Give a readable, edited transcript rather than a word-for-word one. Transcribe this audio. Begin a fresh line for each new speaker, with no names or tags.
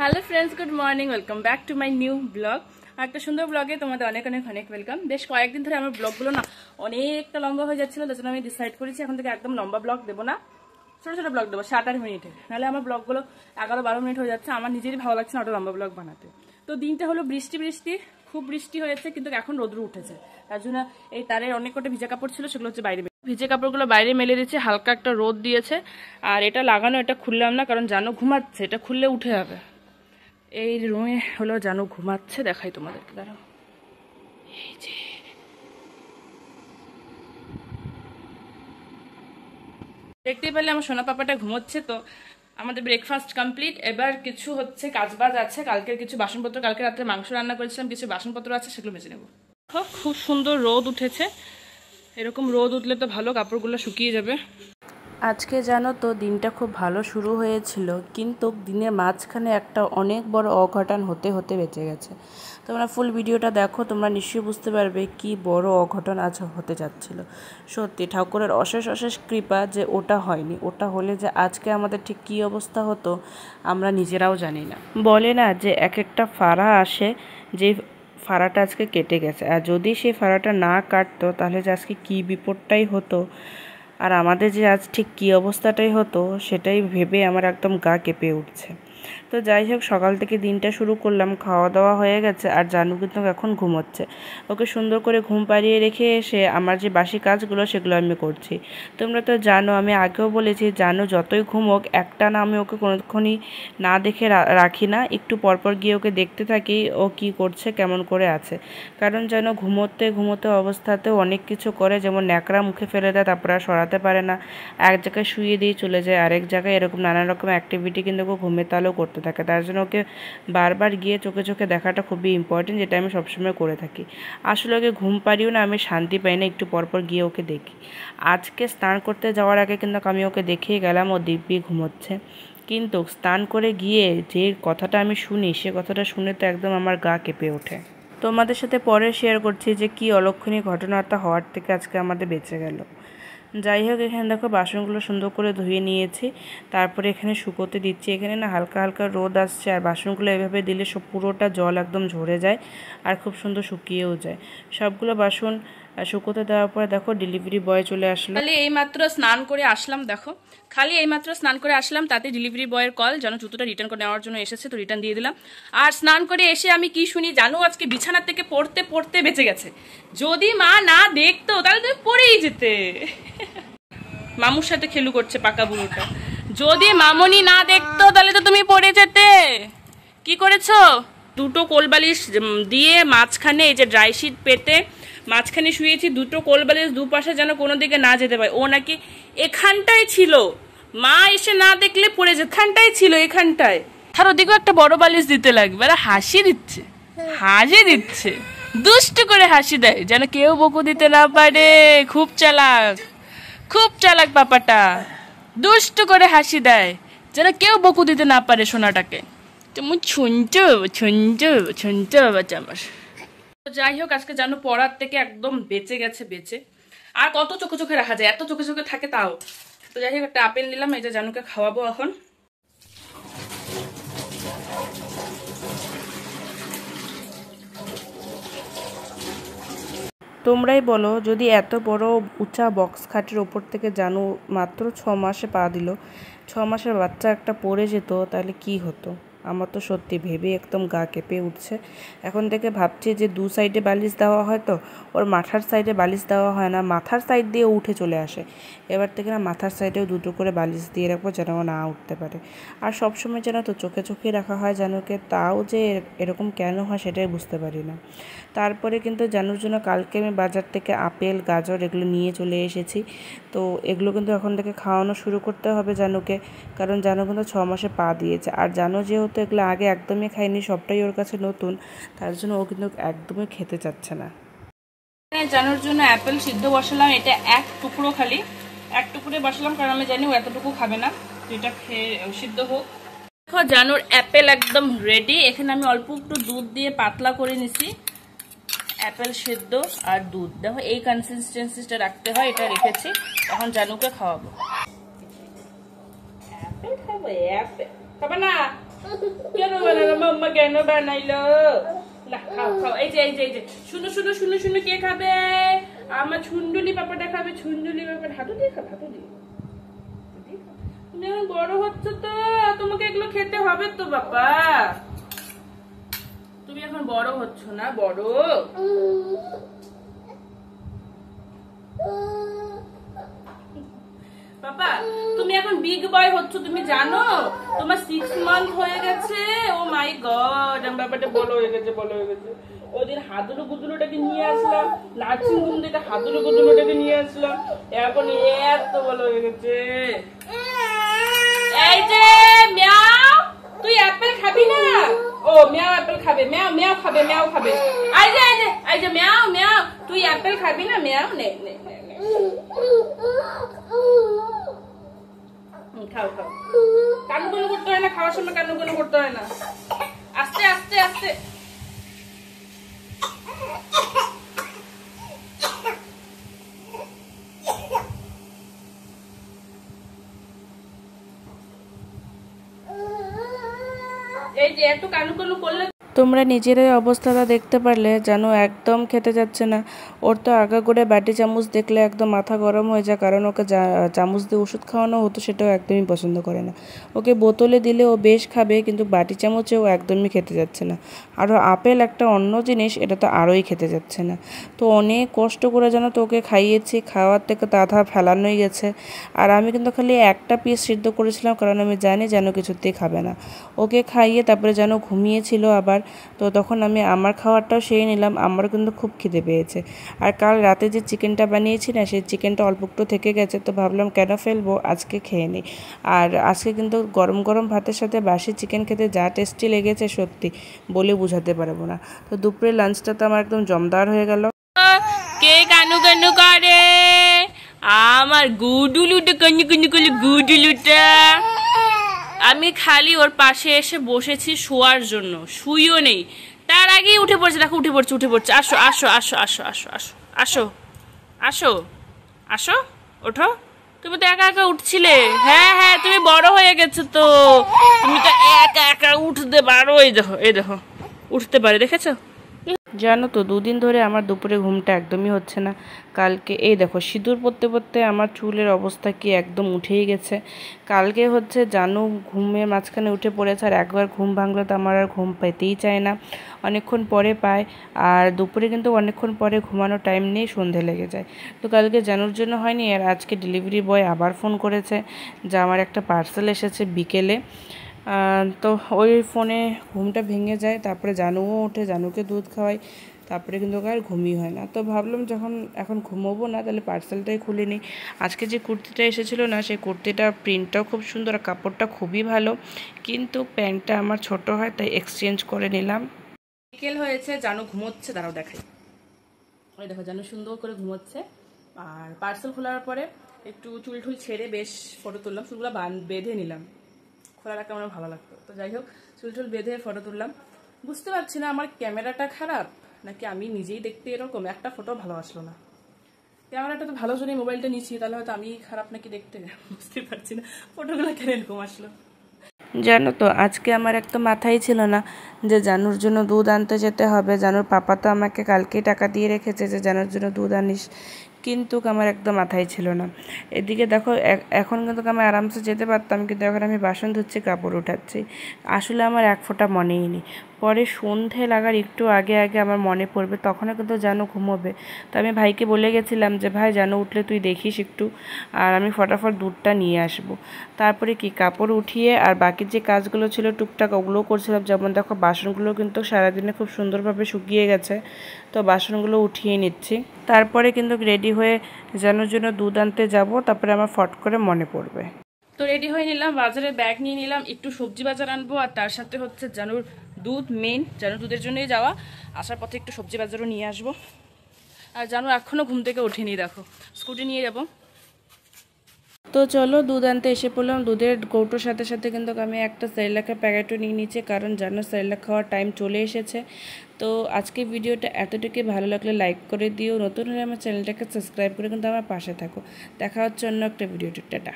Hello friends, good morning, welcome back to my new blog. একটা সুন্দর ব্লগে তোমাদের অনেক অনেক অনেক ওয়েলকাম। বেশ কয়েকদিন ধরে আমার ব্লগগুলো না অনেকটা লম্বা হয়ে যাচ্ছিল, তার জন্য আমি ডিসাইড করেছি এখন থেকে একদম লম্বা ব্লগ দেবো না, ছোটো ছোটো ব্লগ দেবো 7-8 মিনিটে। নাহলে আমার ব্লগগুলো 11-12 মিনিট হয়ে যাচ্ছে, আমার নিজেরই ভালো লাগছে না ওটা লম্বা ব্লগ বানাতে। তো দিনটা হলো বৃষ্টি, খুব বৃষ্টি হয়েছে, কিন্তু এখন রোদ্র উঠেছে। তার জন্য এই তারের অনেক কটা ভিজে কাপড় ছিল, সেগুলো হচ্ছে বাইরে, ভিজে কাপড়গুলো বাইরে মেলে দিচ্ছে, হালকা একটা রোদ দিয়েছে। আর এটা লাগানো, এটা খুললাম না কারণ জানো ঘুমাচ্ছে, এটা খুললে উঠে যাবে। এই রুমে হলো জানো ঘুমাচ্ছে, দেখাই তোমাদেরকে, দাঁড়াও। এই যে দেখতেই পেলে আমার সোনা পাপাটা ঘুমোচ্ছে। তো আমাদের ব্রেকফাস্ট কমপ্লিট, এবার কিছু হচ্ছে কাজবাজ আছে, কালকের কিছু বাসনপত্র, কালকে রাত্রে মাংস রান্না করেছিলাম, কিছু বাসনপত্র আছে, সেগুলো মেজে নেবো। খুব সুন্দর রোদ উঠেছে, এরকম রোদ উঠলে তো ভালো, কাপড়গুলো শুকিয়ে যাবে।
আজকে জানো তো দিনটা খুব ভালো শুরু হয়েছিল, কিন্তু দিনের মাঝখানে একটা অনেক বড় অঘটন হতে হতে বেঁচে গেছে। তোমরা ফুল ভিডিওটা দেখো, তোমরা নিশ্চয়ই বুঝতে পারবে কি বড় অঘটন আজ হতে যাচ্ছিল। সত্যি ঠাকুরের অশেষ অশেষ কৃপা যে ওটা হয়নি, ওটা হলে যে আজকে আমাদের ঠিক কী অবস্থা হতো আমরা নিজেরাও জানি না। বলে না যে এক একটা ফাড়া আসে, যে ফাড়াটা আজকে কেটে গেছে, আর যদি সেই ফাড়াটা না কাটতো তাহলে যে আজকে কী বিপদটাই হতো, আর আমাদের যে আজ ঠিক কী অবস্থাটাই হতো সেটাই ভেবে আমার একদম গা কেঁপে উঠছে। তো যাই হোক, সকাল থেকে দিনটা শুরু করলাম, খাওয়া দাওয়া হয়ে গেছে, আর জানু কিন্তু এখন ঘুমোচ্ছে। ওকে সুন্দর করে ঘুম পাড়িয়ে রেখে এসে আমার যে বাসি কাজগুলো সেগুলো আমি করছি। তোমরা তো জানো, আমি আগেও বলেছি, জানো যতই ঘুমোক একটা না আমি ওকে কোনোক্ষণই না দেখে রাখি না, একটু পরপর গিয়ে ওকে দেখতে থাকি ও কি করছে, কেমন করে আছে। কারণ যেন ঘুমোতে ঘুমোতে অবস্থাতেও অনেক কিছু করে, যেমন ন্যাকড়া মুখে ফেলে দেয়, তারপরে আর সরাতে পারে না, এক জায়গায় শুয়ে দিয়ে চলে যায় আরেক জায়গায়, এরকম নানা রকম অ্যাক্টিভিটি কিন্তু ওকে ঘুমের তালেও করতে থাকে। তার জন্য ওকে বারবার গিয়ে চোখে চোখে দেখাটা খুবই ইম্পর্টেন্ট, যেটা আমি সবসময় করে থাকি। আসলে ওকে ঘুম পাড়িও না আমি শান্তি পাই না, একটু পরপর গিয়ে ওকে দেখি। আজকে স্নান করতে যাওয়ার আগে কিন্তু আমি ওকে দেখেই গেলাম ও দিব্যি ঘুমোচ্ছে, কিন্তু স্নান করে গিয়ে যে কথাটা আমি শুনি সে কথাটা শুনে তো একদম আমার গা কেঁপে ওঠে। তোমাদের সাথে পরে শেয়ার করছি যে কী অলক্ষণীয় ঘটনাটা হওয়ার থেকে আজকে আমাদের বেঁচে গেল। যাই হোক, এখানে দেখো বাসনগুলো সুন্দর করে ধুয়ে নিয়েছি, তারপরে এখানে শুকোতে দিচ্ছি। এখানে না হালকা হালকা রোদ আসছে, আর বাসনগুলো এভাবে দিলে সব পুরোটা জল একদম ঝরে যায় আর খুব সুন্দর শুকিয়েও যায়। সবগুলো বাসন শুকোতে দেওয়ার পরে দেখো ডেলিভারি বয় চলে আসলো।
খালি এইমাত্র স্নান করে আসলাম, দেখো তাতে ডেলিভারি বয়ের কল, যেন জুতোটা রিটার্ন করে নেওয়ার জন্য এসেছে, তো রিটার্ন দিয়ে দিলাম। আর স্নান করে এসে আমি কি শুনি জানো, আজকে বিছানার থেকে পড়তে পড়তে বেঁচে গেছে। যদি মা না দেখতো তাহলে তুমি পড়েই যেতে। মামুর সাথে খেলু করছে পাকা বুড়োটা। যদি মামনি না দেখতো তাহলে তো তুমি পড়ে যেতে। কি করেছো? দুটো কোলবালিশ দিয়ে মাঝখানে এই যে ড্রাই শিট পেতে মাঝখানে শুয়েছি, দুটো কোলবালিশ দুপাশে যেন কোনো দিকে না যেতে পারে। ও নাকি এখানটায় ছিল, মা এসে না দেখলে পড়ে যেত, এখানটায় ছিল, এখানটায়। আর ওদিকেও একটা বড় বালিশ দিতে লাগবে। আর হাসি দিচ্ছে, দুষ্ট করে হাসি দেয়, যেন কেউ বকু দিতে না পারে। খুব চালাক পাপাটা, দুষ্ট করে হাসি দেয় যেন কেউ বকু দিতে না পারে সোনাটাকে। তুমি ছুনছো বাচ্চা আমার। যাই হোক, আজকে জানো পড়ার থেকে একদম বেঁচে গেছে। আর কত চোখে চোখে রাখা যায়, এত চোখে চোখে থাকে তাও। তো যাই হোক, একটা আপেল নিলাম, এই যে জানুকে খাওয়াবো এখন।
তোমরাই বলো, যদি এত বড় উঁচা বক্স খাটের ওপর থেকে জানু মাত্র 6 মাসে পা দিল, 6 মাসের বাচ্চা একটা পড়ে যেত তাহলে কি হতো। আমার তো সত্যি ভেবে একদম গা কেঁপে উঠছে। এখন থেকে ভাবছি যে 2 সাইডে বালিশ দেওয়া হয়, তো ওর মাথার সাইডে বালিশ দেওয়া হয় না, মাথার সাইড দিয়ে উঠে চলে আসে। এবার থেকে না মাথার সাইডেও দুটো করে বালিশ দিয়ে রাখবো, যেন না উঠতে পারে। আর সবসময় যেন তো চোখে চোখে রাখা হয় জানুকে, তাও যে এরকম কেন হয় সেটাই বুঝতে পারি না। তারপরে কিন্তু জানুর জন্য কালকে আমি বাজার থেকে আপেল, গাজর এগুলো নিয়ে চলে এসেছি। তো এগুলো কিন্তু এখন থেকে খাওয়ানো শুরু করতে হবে জানুকে, কারণ জানু কিন্তু 6 মাসে পা দিয়েছে। আর জানু যেহেতু এগুলো আগে একদমই খায়নি, সবটাই ওর কাছে নতুন, তার জন্য ও কিন্তু একদমই খেতে চাচ্ছে না।
জানুর জন্য অ্যাপেল সিদ্ধ বসালাম, এটা এক টুকরো, খালি এক টুকরো বসালাম, কারণ আমি জানি ও এতটুকু খাবে না, যেটা খেয়ে সিদ্ধ হোক। দেখো জানুর অ্যাপেল একদম রেডি। এখানে আমি অল্প একটু দুধ দিয়ে পাতলা করে নিছি, অ্যাপেল সিদ্ধ আর দুধ। দেখো এই কনসিস্টেন্সিটা রাখতে হয়, এটা রেখেছি। এখন জানুকে খাওয়াবো। অ্যাপেল খাবো? অ্যাপেল খাবে না? কেন বানালো মাম্মা, কেন বানাইলো? না খাও খাও, এই যে এই যে এই যে শুনো শুনো শুনো শুনো, কে খাবে? আমার ছুন্ডুলি পাপাটা খাবে, ছুন্ডুলি পাপার হাতু দিয়ে খাবে, হাতু দিয়ে। তুমি এখন বড় হচ্ছে তো, তোমাকে এগুলো খেতে হবে তো বাবা। তুমি এখন বড় হচ্ছ না, বড়। বাবা তুমি এখন বিগ বয় হচ্ছ, তুমি জানো? তোমার 6 মান্থ হয়ে গেছে। ও মাই গড, আমার বাবাটা বড় হয়ে গেছে, বড় হয়ে গেছে। ওদিন হাদুলু গুদুলুটাকে নিয়ে আসলাম নার্সিং হোম থেকে, হাদুলু গুদুলুটাকে নিয়ে আসলাম, এখন এত বড় হয়ে গেছে। এই যে মিয়াও, তুই অ্যাপেল খাবি না? ও মিয়াও অ্যাপেল খাবে, মিয়াও মিয়াও খাবে, মিয়াও খাবে। এই যে এই যে এই যে মিয়াও মিয়াও, তুই অ্যাপেল খাবি না? মিয়াও নে নে নে। খাও খাও, কান্নুগুলো করতে হয় না, খাওয়ার সময় কান্নুগুলো করতে হয় না। আস্তে আস্তে আস্তে। এই যে একটু কান্নুগুলো করলে।
তোমরা নিজেরাই অবস্থাটা দেখতে পারলে, যেন একদম খেতে যাচ্ছে না। ওর তো আগাগোড়ে বাটি চামচ দেখলে একদম মাথা গরম হয়ে যায়, কারণ ওকে চামচ দিয়ে ওষুধ খাওয়ানো হতো, সেটাও একদমই পছন্দ করে না। ওকে বোতলে দিলে ও বেশ খাবে, কিন্তু বাটি চামচেও একদমই খেতে যাচ্ছে না। আরও আপেল একটা অন্য জিনিস, এটা তো আরোই খেতে যাচ্ছে না। তো অনেক কষ্ট করে যেন তো ওকে খাইয়েছি, খাওয়ার থেকে আধা ফেলানোই গেছে। আর আমি কিন্তু খালি একটা পিস সিদ্ধ করেছিলাম, কারণ আমি জানি যেন কিছুতেই খাবে না। ওকে খাইয়ে তারপরে যেন ঘুমিয়েছিল আবার। তো তখন আমি আমার খাওয়ারটাও সেরে নিলাম, আমারও কিন্তু খুব খিদে পেয়েছে। আর কাল রাতে যে চিকেনটা বানিয়েছি না, সেই চিকেনটা অল্প একটু থেকে গেছে, তো ভাবলাম কেন ফেলবো, আজকে খেয়ে নিই। আর আজকে কিন্তু গরম গরম ভাতের সাথে বাসি চিকেন খেতে যা টেস্টি লেগেছে সত্যি বলে বোঝাতে পারবো না। তো দুপুরে লাঞ্চটা তো আমার একদম জমদার হয়ে গেল।
কে কানু কানু করে? আমার গুডুলুটা কানু কানু করে, গুডুলুটা। আমি খালি ওর পাশে এসে বসেছি শোয়ার জন্য, শুইও নেই, তার আগেই উঠে পড়ছে। দেখো উঠে পড়ছে, উঠে পড়ছে। আসো আসো আসো আসো আসো আসো আসো আসো আসো, ওঠো। তুমি তো একা একা উঠছিলে। হ্যাঁ হ্যাঁ, তুমি বড় হয়ে গেছো তো, তুমি তো একা একা উঠতে পারো। এই দেখো এই দেখো, উঠতে পারে, দেখেছো?
জানো তো, দুদিন ধরে আমার দুপুরে ঘুমটা একদমই হচ্ছে না। কালকে এই দেখো, সিঁদুর পরতে পরতে আমার চুলের অবস্থা কি একদম উঠেই গেছে। কালকে হচ্ছে জানু ঘুমের মাঝখানে উঠে পড়েছে, আর একবার ঘুম ভাঙলে তো আমার আর ঘুম পেতেই চায় না, অনেকক্ষণ পরে পায়। আর দুপুরে কিন্তু অনেকক্ষণ পরে ঘুমানোর টাইম নেই, সন্ধে লেগে যায়। তো কালকে জানুর জন্য হয়নি, আর আজকে ডেলিভারি বয় আবার ফোন করেছে যে আমার একটা পার্সেল এসেছে বিকেলে। তো ওই ফোনে ঘুমটা ভেঙে যায়, তারপরে জানুও ওঠে, জানুকে দুধ খাওয়াই, তারপরে কিন্তু আর ঘুমই হয় না। তো ভাবলাম যখন এখন ঘুমোবো না, তাহলে পার্সেলটাই খুলে নিই। আজকে যে কুর্তিটা এসেছিলো না, সেই কুর্তিটার প্রিন্টটাও খুব সুন্দর, আর কাপড়টা খুবই ভালো, কিন্তু প্যান্টটা আমার ছোট হয়, তাই এক্সচেঞ্জ করে নিলাম।
বিকেল হয়েছে, জানু ঘুমোচ্ছে, দাঁড়াও দেখাই। ওই দেখো জানু সুন্দর করে ঘুমোচ্ছে। আর পার্সেল খোলার পরে একটু চুল টুল ছেড়ে বেশ ফটো তুললাম, চুলগুলো বেঁধে নিলাম, খোলা রাখতে আমার ভালো লাগতো। তো যাই হোক, চুল টুল বেঁধে ফটো তুললাম। বুঝতে পারছি না আমার ক্যামেরাটা খারাপ নাকি আমি নিজেই দেখতে এরকম, একটা ফটো ভালো আসলো না। ক্যামেরাটা তো ভালো জন্যই মোবাইলটা নিচ্ছি, তাহলে হয়তো আমি খারাপ নাকি দেখতে, বুঝতে পারছি না ফটোগুলো কেন এরকম আসলো।
জানো তো, আজকে আমার একটা মাথায় ছিল না যে জানুর জন্য দুধ আনতে যেতে হবে। জানুর পাপা তো আমাকে কালকেই টাকা দিয়ে রেখেছে যে জানুর জন্য দুধ আনিস, কিন্তু আমার একদম মাথায় ছিল না। এদিকে দেখো, এখন কিন্তু আমি আরামসে যেতে পারতাম, কিন্তু এখন আমি বাসন ধুচ্ছি, কাপড় উঠাচ্ছি, আসলে আমার এক ফোঁটা মনেই নেই। পরে সন্ধে লাগার একটু আগে আগে আমার মনে পড়বে, তখনও কিন্তু জানু ঘুমোবে। তো আমি ভাইকে বলে গেছিলাম যে ভাই জানু উঠলে তুই দেখিস একটু, আর আমি ফটাফট দুধটা নিয়ে আসবো। তারপরে কি কাপড় উঠিয়ে আর বাকি যে কাজগুলো ছিল টুকটাক ওগুলোও করছিলাম। যেমন দেখো, বাসনগুলো কিন্তু সারাদিনে খুব সুন্দরভাবে শুকিয়ে গেছে, তো বাসনগুলো উঠিয়ে নিচ্ছি। তারপরে কিন্তু রেডি হয়ে জানুর জন্য দুধ আনতে যাব, তারপরে আমার ফট করে মনে পড়বে।
তো রেডি হয়ে নিলাম, বাজারে ব্যাগ নিয়ে নিলাম, একটু সবজি বাজার আনবো, আর তার সাথে হচ্ছে জানুর দুধ মেন, জানুর দুধের জন্যই যাওয়া। আসার পথে একটু সবজি বাজারও নিয়ে আসবো। আর জানু এখনও ঘুম থেকে ওঠেনি, দেখো স্কুটি নিয়ে যাবো।
তো চলো, দুধ আনতে এসে পড়লাম। দুধের কৌটোর সাথে সাথে কিন্তু আমি একটা সেরেলাকের প্যাকেটও নিয়ে নিচ্ছি, কারণ জানো সেরেলাক খাওয়ার টাইম চলে এসেছে। তো আজকে ভিডিওটা এতটুকুই, ভালো লাগলে লাইক করে দিও, নতুন হলে আমার চ্যানেলটাকে সাবস্ক্রাইব করে কিন্তু আমার পাশে থাকো। দেখা হচ্ছে অন্য একটা ভিডিওতে, টাটা।